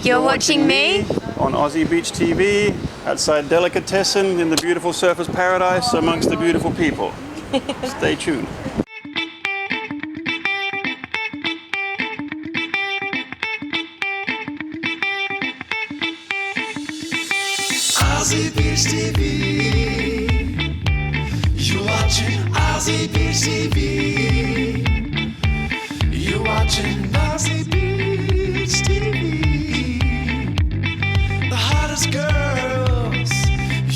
You're watching me on Aussie Beach TV outside Delicatessen in the beautiful surfers paradise amongst the beautiful people. Stay tuned. Aussie Beach TV. You're watching Aussie Beach TV. You're watching Aussie Beach TV. The hottest girls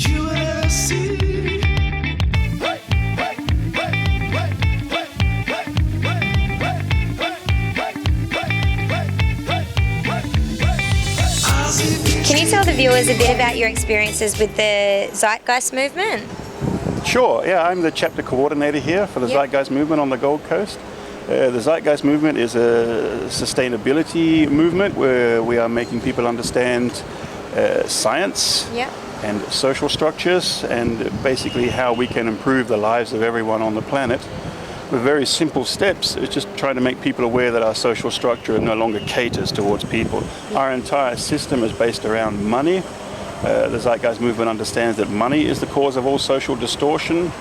you will ever see. Hey, hey, hey, hey, hey, hey, hey, hey, Aussie Beach. Can you tell the viewers a bit about your experiences with the Zeitgeist movement? Sure, yeah, I'm the chapter coordinator here for the Zeitgeist movement on the Gold Coast. The Zeitgeist movement is a sustainability movement where we are making people understand science and social structures and basically how we can improve the lives of everyone on the planet with very simple steps. It's just trying to make people aware that our social structure no longer caters towards people. Our entire system is based around money. The Zeitgeist movement understands that money is the cause of all social distortion.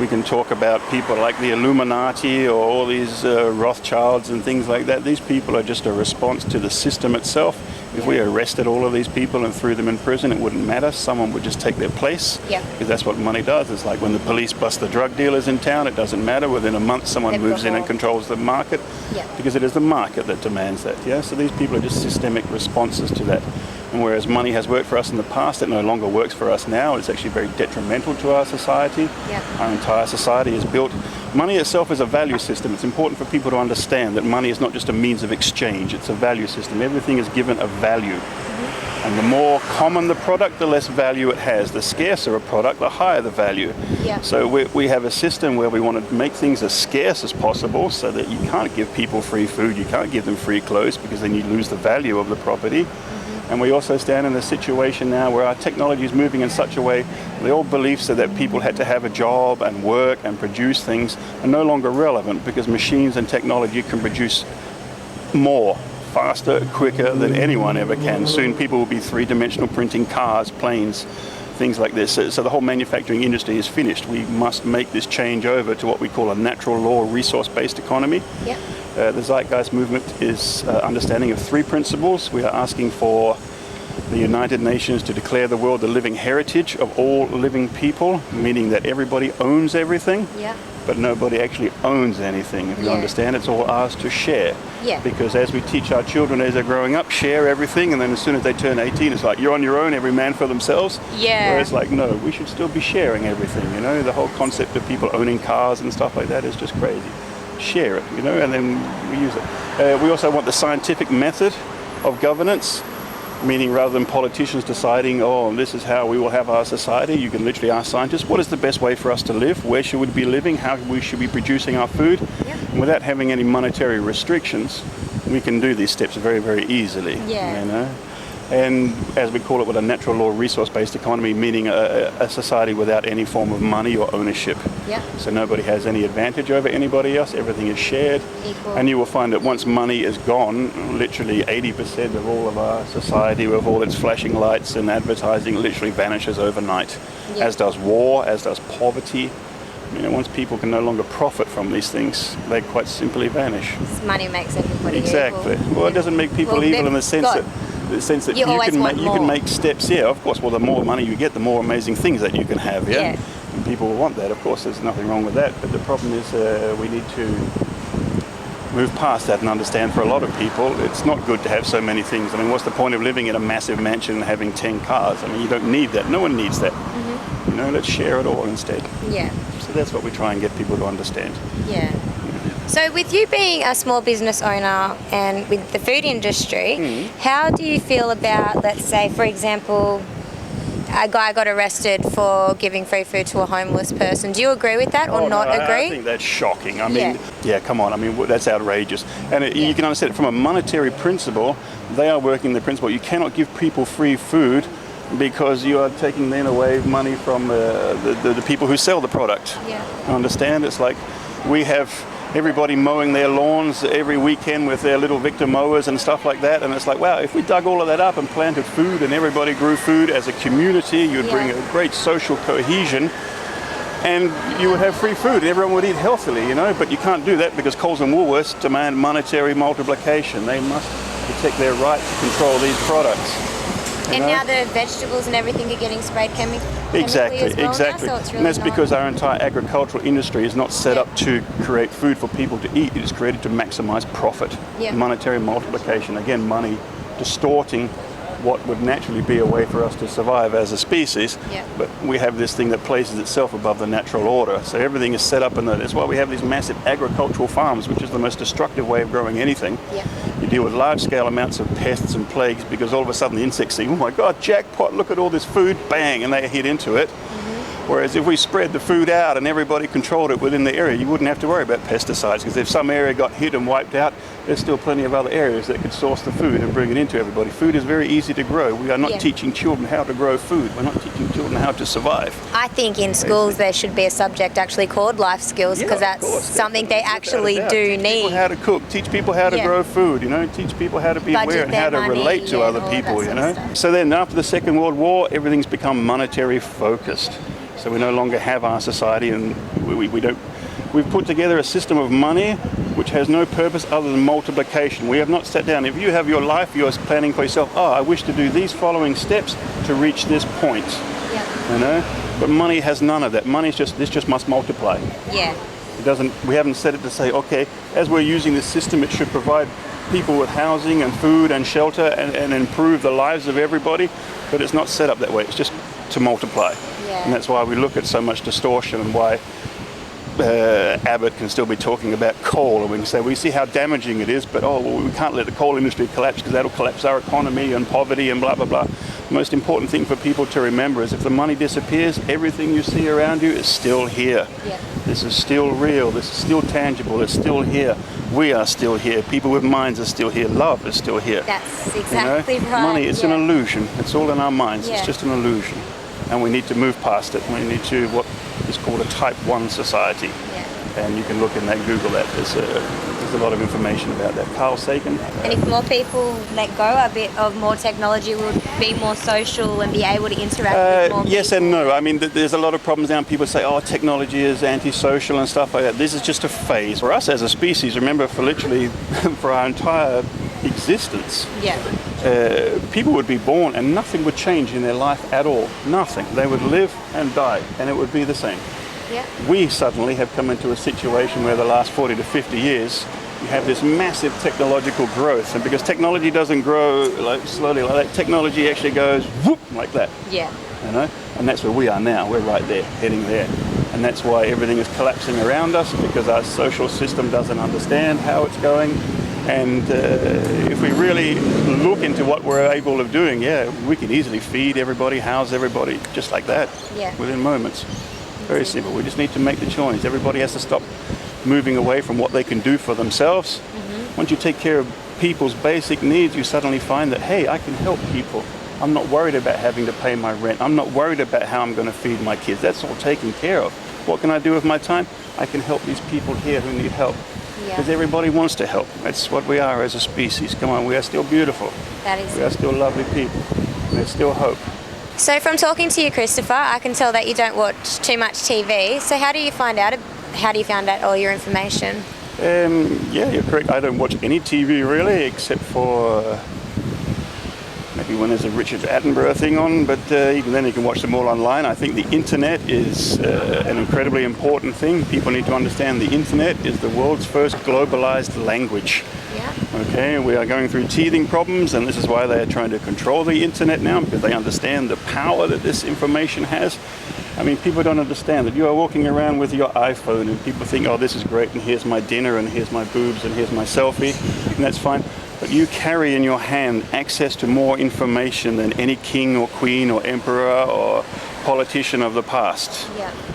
We can talk about people like the Illuminati or all these Rothschilds and things like that. These people are just a response to the system itself. If we arrested all of these people and threw them in prison, it wouldn't matter. Someone would just take their place, because that's what money does. It's like when the police bust the drug dealers in town, it doesn't matter. Within a month, someone moves in and controls the market, because it is the market that demands that. So these people are just systemic responses to that. And whereas money has worked for us in the past, it no longer works for us now. It's actually very detrimental to our society. Our entire society is built. Money itself is a value system. It's important for people to understand that money is not just a means of exchange. It's a value system. Everything is given a value. And the more common the product, the less value it has. The scarcer a product, the higher the value. So we have a system where we want to make things as scarce as possible so that you can't give people free food, you can't give them free clothes, because then you lose the value of the property. And we also stand in a situation now where our technology is moving in such a way, the old beliefs that people had to have a job and work and produce things are no longer relevant, because machines and technology can produce more, faster, quicker than anyone ever can. Soon people will be three-dimensional printing cars, planes, things like this. So the whole manufacturing industry is finished. We must make this change over to what we call a natural law resource-based economy. The Zeitgeist movement is understanding of three principles. We are asking for the United Nations to declare the world the living heritage of all living people, meaning that everybody owns everything, but nobody actually owns anything. If you understand, it's all ours to share. Because as we teach our children as they're growing up, share everything, and then as soon as they turn 18, it's like, you're on your own, every man for themselves. Whereas like, no, we should still be sharing everything, you know? The whole concept of people owning cars and stuff like that is just crazy. Share it, you know, and then we use it. We also want the scientific method of governance, meaning rather than politicians deciding, oh, this is how we will have our society, you can literally ask scientists, what is the best way for us to live? Where should we be living? How we should be producing our food? And without having any monetary restrictions, we can do these steps very, very easily. You know? And as we call it, with a natural law resource-based economy, meaning a society without any form of money or ownership. So nobody has any advantage over anybody else, everything is shared. And you will find that once money is gone, literally 80% of all of our society, with all its flashing lights and advertising, literally vanishes overnight. As does war, as does poverty. You know, once people can no longer profit from these things, they quite simply vanish. Money makes everybody evil. Well, it doesn't make people evil in the sense that you can make steps. Of course. Well, the more money you get, the more amazing things that you can have. And people will want that. Of course, there's nothing wrong with that. But the problem is we need to move past that and understand, for a lot of people, it's not good to have so many things. I mean, what's the point of living in a massive mansion and having 10 cars? I mean, you don't need that. No one needs that. You know, let's share it all instead. So that's what we try and get people to understand. So with you being a small business owner and with the food industry, how do you feel about, let's say, for example, a guy got arrested for giving free food to a homeless person? Do you agree with that or not agree? I think that's shocking. I mean, come on. I mean, that's outrageous. And you can understand it from a monetary principle. They are working the principle. You cannot give people free food because you are taking then away money from the people who sell the product. You understand? It's like we have everybody mowing their lawns every weekend with their little Victor mowers and stuff like that. And it's like, wow, if we dug all of that up and planted food and everybody grew food as a community, you'd bring a great social cohesion. And you would have free food, and everyone would eat healthily, you know. But you can't do that because Coles and Woolworths demand monetary multiplication. They must protect their right to control these products. And now the vegetables and everything are getting sprayed chemically Exactly, as well exactly. now, so it's really And that's not. because our entire agricultural industry is not set up to create food for people to eat. It is created to maximize profit, monetary multiplication. Again, money distorting what would naturally be a way for us to survive as a species, but we have this thing that places itself above the natural order. So everything is set up in that. That's why we have these massive agricultural farms, which is the most destructive way of growing anything. You deal with large-scale amounts of pests and plagues because all of a sudden the insects see, oh my God, jackpot, look at all this food, bang, and they hit into it. Whereas if we spread the food out and everybody controlled it within the area, you wouldn't have to worry about pesticides, because if some area got hit and wiped out, there's still plenty of other areas that could source the food and bring it into everybody. Food is very easy to grow. We are not teaching children how to grow food. We're not teaching children how to survive. I think in schools there should be a subject actually called life skills, because that's something they actually do need. Teach people how to cook, teach people how to grow food, you know, teach people how to be aware and how to relate to other people, you know. So then after the Second World War, everything's become monetary focused. So we no longer have our society, and we've put together a system of money which has no purpose other than multiplication. We have not sat down. If you have your life, you're planning for yourself, I wish to do these following steps to reach this point. You know? But money has none of that. Money is this just must multiply. It doesn't, we haven't set it to say, okay, as we're using this system, it should provide people with housing and food and shelter and improve the lives of everybody, but it's not set up that way. It's just to multiply. And that's why we look at so much distortion, and why Abbott can still be talking about coal, and we can say we see how damaging it is, but we can't let the coal industry collapse because that'll collapse our economy and poverty and blah blah blah. The most important thing for people to remember is if the money disappears, everything you see around you is still here. This is still real, this is still tangible, it's still here. We are still here, people with minds are still here, love is still here. That's exactly right. Money, it's an illusion, it's all in our minds, it's just an illusion. And we need to move past it. We need to what is called a type 1 society. And you can look in that, Google that. There's a lot of information about that. Carl Sagan. And if more people let go a bit of more technology, would be more social and be able to interact with more yes people. and no. I mean, there's a lot of problems now. People say, technology is antisocial and stuff like that. This is just a phase. For us as a species, remember, for literally for our entire existence, people would be born and nothing would change in their life at all. Nothing. They would live and die, and it would be the same. We suddenly have come into a situation where the last 40 to 50 years, you have this massive technological growth, and because technology doesn't grow slowly like that, technology actually goes whoop like that. You know, and that's where we are now. We're right there, heading there. And that's why everything is collapsing around us, because our social system doesn't understand how it's going. And if we really look into what we're able of doing, we can easily feed everybody, house everybody, just like that, within moments. Very simple. We just need to make the choice. Everybody has to stop moving away from what they can do for themselves. Once you take care of people's basic needs, you suddenly find that, hey, I can help people. I'm not worried about having to pay my rent. I'm not worried about how I'm going to feed my kids. That's all taken care of. What can I do with my time? I can help these people here who need help. Because everybody wants to help. That's what we are as a species. Come on, we are still beautiful. We are still lovely people. There's still hope. So from talking to you, Christopher, I can tell that you don't watch too much TV. So how do you find out all your information? You're correct. I don't watch any TV really, except for maybe when there's a Richard Attenborough thing on, but even then you can watch them all online. I think the internet is an incredibly important thing. People need to understand the internet is the world's first globalized language. Okay, we are going through teething problems, and this is why they are trying to control the internet now, because they understand the power that this information has. I mean, people don't understand that you are walking around with your iPhone and people think, this is great, and here's my dinner, and here's my boobs, and here's my selfie, and that's fine. But you carry in your hand access to more information than any king or queen or emperor or politician of the past.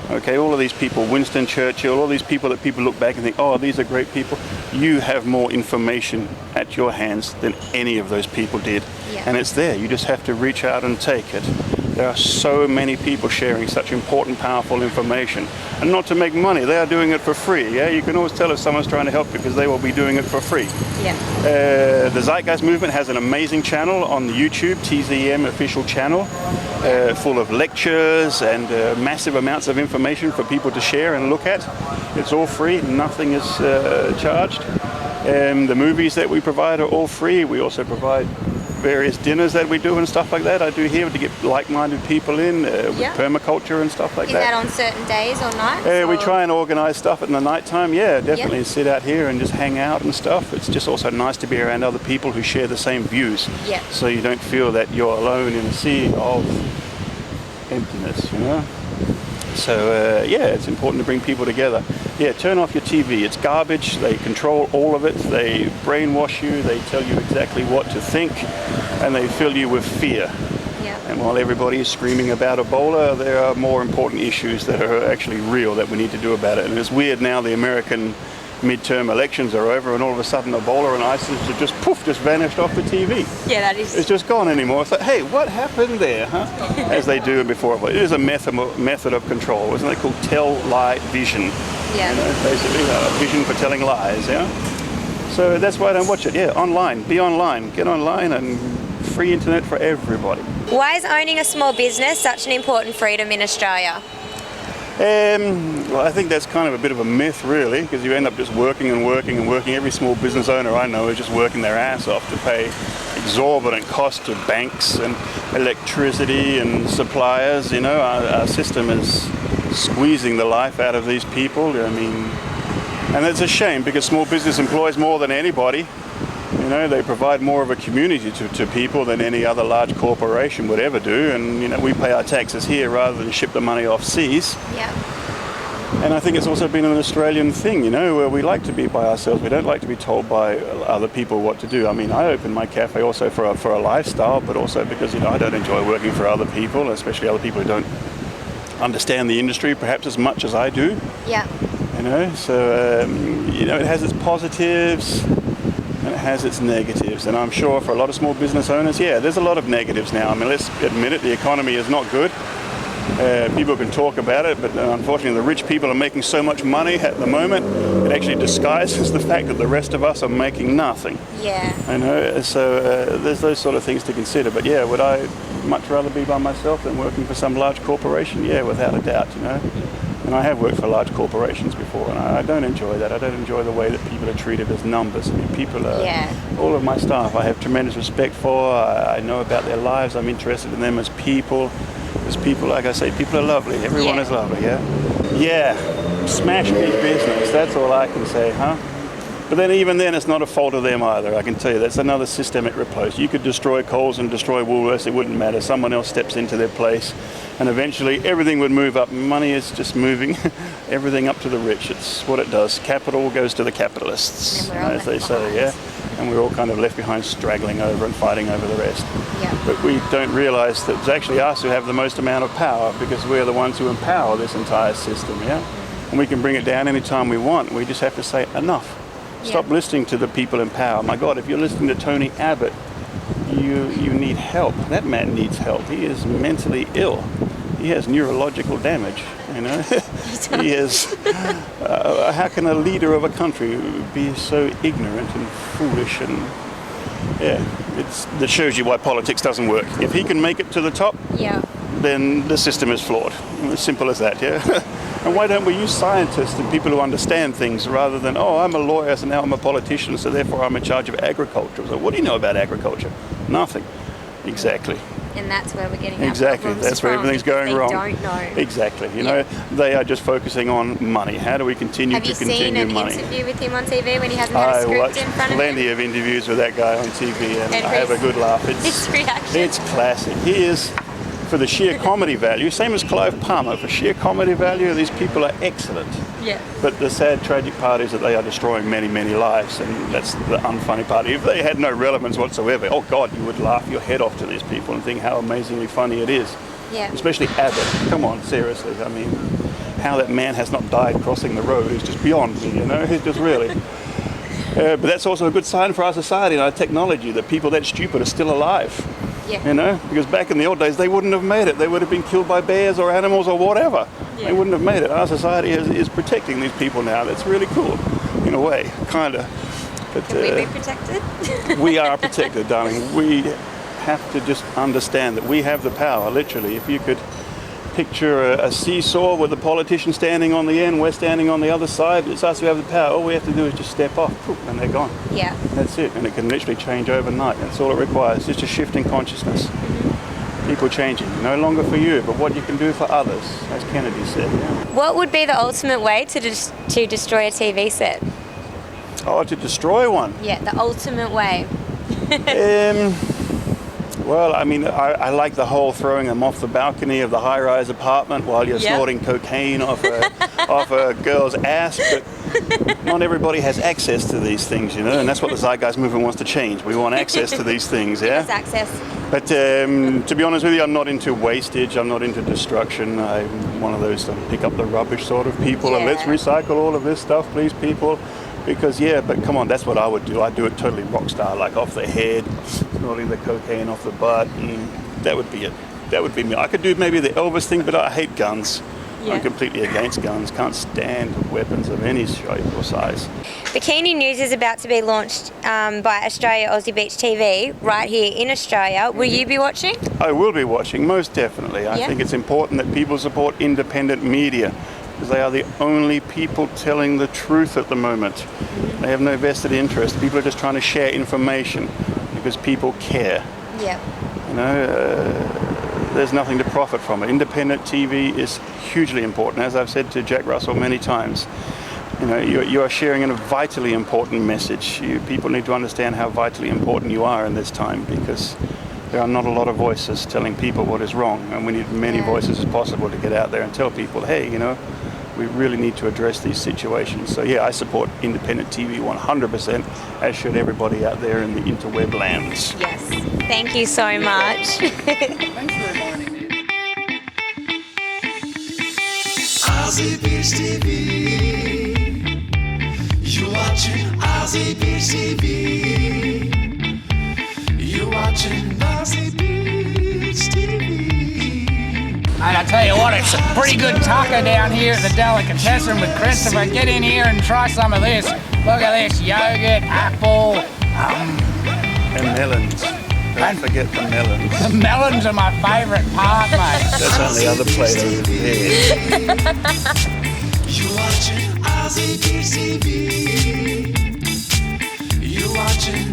Okay, all of these people, Winston Churchill, all these people that people look back and think, these are great people. You have more information at your hands than any of those people did. And it's there. You just have to reach out and take it. There are so many people sharing such important, powerful information. And not to make money, they are doing it for free. Yeah, you can always tell if someone's trying to help because they will be doing it for free. Yeah. The Zeitgeist movement has an amazing channel on YouTube, TZM official channel, full of lectures and massive amounts of information for people to share and look at. It's all free, nothing is charged. The movies that we provide are all free. We also provide various dinners that we do and stuff like that. I do here to get like-minded people in with permaculture and stuff like Is that. that on certain days or nights? We or- try and organise stuff in the night time. Yeah, definitely sit out here and just hang out and stuff. It's just also nice to be around other people who share the same views. Yeah. So you don't feel that you're alone in a sea of emptiness, you know? So it's important to bring people together. Yeah, turn off your TV. It's garbage. They control all of it. They brainwash you. They tell you exactly what to think, and they fill you with fear. Yeah. And while everybody is screaming about Ebola, there are more important issues that are actually real that we need to do about it. And it's weird now the American midterm elections are over and all of a sudden Ebola and ISIS have just vanished off the TV. Yeah, that is. It's just gone anymore. It's like, hey, what happened there, huh? As they do before. It is a method of control. Isn't it called tell, lie, vision? Yeah. You know, basically a vision for telling lies, yeah? So that's why I don't watch it. Yeah, online. Be online. Get online and free internet for everybody. Why is owning a small business such an important freedom in Australia? Well, I think that's kind of a bit of a myth, really, because you end up just working and working and working. Every small business owner I know is just working their ass off to pay exorbitant costs to banks and electricity and suppliers. You know, our system is squeezing the life out of these people. I mean, and it's a shame because small business employs more than anybody. You know, they provide more of a community to people than any other large corporation would ever do. And, you know, we pay our taxes here rather than ship the money off seas. Yeah. And I think it's also been an Australian thing, you know, where we like to be by ourselves. We don't like to be told by other people what to do. I mean, I opened my cafe also for a lifestyle, but also because, you know, I don't enjoy working for other people, especially other people who don't understand the industry perhaps as much as I do. Yeah. You know, so, you know, it has its positives and it has its negatives. And I'm sure for a lot of small business owners, yeah, there's a lot of negatives now. I mean, let's admit it, the economy is not good. People can talk about it, but unfortunately the rich people are making so much money at the moment, it actually disguises the fact that the rest of us are making nothing. Yeah. You know, so there's those sort of things to consider. But yeah, would I much rather be by myself than working for some large corporation? Yeah, without a doubt, you know. And I have worked for large corporations before, and I don't enjoy that. I don't enjoy the way that people are treated as numbers. I mean, people are, all of my staff I have tremendous respect for. I know about their lives. I'm interested in them as people. As people, like I say, people are lovely. Everyone is lovely, yeah? Yeah, smash big business. That's all I can say, huh? But then even then, it's not a fault of them either. I can tell you, that's another systemic replace. You could destroy Coles and destroy Woolworths, it wouldn't matter. Someone else steps into their place, and eventually everything would move up. Money is just moving everything up to the rich. It's what it does. Capital goes to the capitalists, as they say, yeah? And we're all kind of left behind straggling over and fighting over the rest. Yeah. But we don't realise that it's actually us who have the most amount of power because we're the ones who empower this entire system, yeah? And we can bring it down anytime we want. We just have to say enough. Stop listening to the people in power. My God, if you're listening to Tony Abbott, you need help. That man needs help. He is mentally ill. He has neurological damage, you know. He is. How can a leader of a country be so ignorant and foolish and that shows you why politics doesn't work. If he can make it to the top, then the system is flawed. As simple as that, yeah. And why don't we use scientists and people who understand things rather than, oh, I'm a lawyer, so now I'm a politician, so therefore I'm in charge of agriculture. So what do you know about agriculture? Nothing. Exactly. And that's where we're getting exactly. That's where everything's going wrong. They don't know. Exactly. You know, they are just focusing on money. How do we continue to continue money? Have you seen an interview with him on TV when he hasn't had a script in front of him? I watched plenty of interviews with that guy on TV, and I have a good laugh. His reaction. It's classic. He is, for the sheer comedy value, same as Clive Palmer. For sheer comedy value, these people are excellent. Yeah. But the sad, tragic part is that they are destroying many, many lives, and that's the unfunny part. If they had no relevance whatsoever, oh God, you would laugh your head off to these people and think how amazingly funny it is. Yeah. Especially Abbott. Come on, seriously. I mean, how that man has not died crossing the road is just beyond me, you know? It's just really. But that's also a good sign for our society and our technology, that people that stupid are still alive. Yeah. You know, because back in the old days, they wouldn't have made it. They would have been killed by bears or animals or whatever. Yeah. They wouldn't have made it. Our society is protecting these people now. That's really cool, in a way, kind of. But Can we be protected? we are protected, darling. We have to just understand that we have the power, literally. If you could picture a seesaw with the politician standing on the end, we're standing on the other side, it's us who have the power. All we have to do is just step off, poof, and they're gone. Yeah. That's it, and it can literally change overnight. That's all it requires, just a shift in consciousness. People changing, no longer for you, but what you can do for others, as Kennedy said. Yeah. What would be the ultimate way to destroy a TV set? Oh, to destroy one. Yeah, the ultimate way. Well, I mean, I like the whole throwing them off the balcony of the high-rise apartment while you're Yep. snorting cocaine off a girl's ass, but not everybody has access to these things, you know, and that's what the Zeitgeist movement wants to change. We want access to these things, yeah? Yes, access. But to be honest with you, I'm not into wastage, I'm not into destruction. I'm one of those to pick up the rubbish sort of people, and let's Yeah. recycle all of this stuff, please, people. Because, yeah, but come on, that's what I would do. I'd do it totally rock star, like off the head, snorting the cocaine off the butt, and that would be it. That would be me. I could do maybe the Elvis thing, but I hate guns. Yeah. I'm completely against guns. Can't stand weapons of any shape or size. Bikini News is about to be launched by Australia Aussie Beach TV right here in Australia. Will you be watching? I will be watching, most definitely. I Yeah. think it's important that people support independent media, because they are the only people telling the truth at the moment. They have no vested interest. People are just trying to share information because people care. Yeah. You know, there's nothing to profit from it. Independent TV is hugely important, as I've said to Jack Russell many times. You know, you are sharing a vitally important message. People need to understand how vitally important you are in this time, because there are not a lot of voices telling people what is wrong, and we need many Yeah. voices as possible to get out there and tell people, hey, you know, we really need to address these situations. So yeah, I support independent TV 100%, as should everybody out there in the interweb lands. Yes. Thank you so much. Thanks for reminding me. Aussie Beach TV. You watching Aussie Beach TV. You watching Aussie Beach TV. And I tell you what, it's a pretty good taco down here at the Delicatessen with Christopher. Get in here and try some of this. Look at this, yogurt, apple. And melons. Don't And- forget the melons. The melons are my favourite part, mate. That's on the other plate over there. You watching Aussie Beach TV. You watching